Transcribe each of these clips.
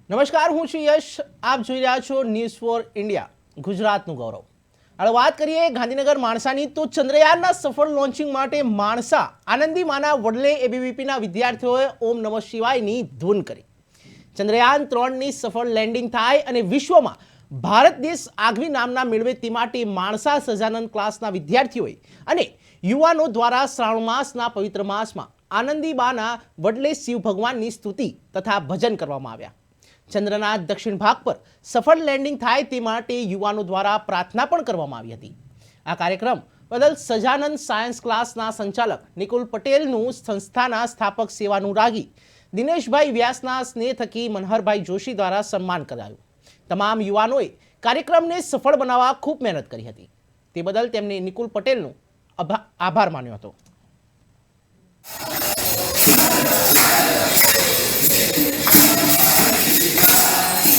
નમસ્કાર, હું છું યશ. આપ જોઈ રહ્યા છો ન્યૂઝ ફોર ઇન્ડિયા, ગુજરાતનું ગૌરવ. હવે વાત કરીએ ગાંધીનગર માણસાની, તો ચંદ્રયાનના સફળ લોન્ચિંગ માટે માણસા આનંદીમાના વડલે એબીવીપીના વિદ્યાર્થીઓએ ઓમ નમઃ શિવાયની ધૂન કરી. ચંદ્રયાન 3ની સફળ લેન્ડિંગ થાય અને વિશ્વમાં ભારત દેશ આગવી નામના મેળવે તે માટે માણસા સજાનંદ ક્લાસના વિદ્યાર્થીઓએ અને યુવાનો દ્વારા શ્રાવણ માસના પવિત્ર માસમાં આનંદીબાના વડલે શિવ ભગવાનની સ્તુતિ તથા ભજન કરવામાં આવ્યા. ચંદ્રના દક્ષિણ ભાગ પર સફળ લેન્ડિંગ થાય તે માટે યુવાનો દ્વારા પ્રાર્થના પણ કરવામાં આવી હતી. આ કાર્યક્રમ બદલ સજાનંદ સાયન્સ ક્લાસના સંચાલક નિકુલ પટેલનું સંસ્થાના સ્થાપક સેવાનુરાગી દિનેશભાઈ વ્યાસના સ્નેહ થકી મનહરભાઈ જોશી દ્વારા સન્માન કરાયું. તમામ યુવાનોએ કાર્યક્રમને સફળ બનાવવા ખૂબ મહેનત કરી હતી. તે બદલ તેમને નિકુલ પટેલનો આભાર માન્યો હતો.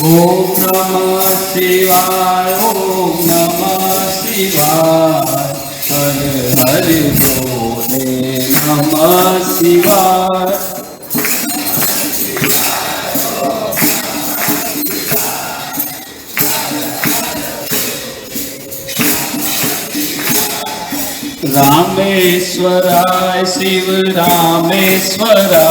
ओम नमः शिवाय, ओम नमः शिवाय, हर हर भोले नमः शिवाय. रामेश्वराय शिव रामेश्वराय,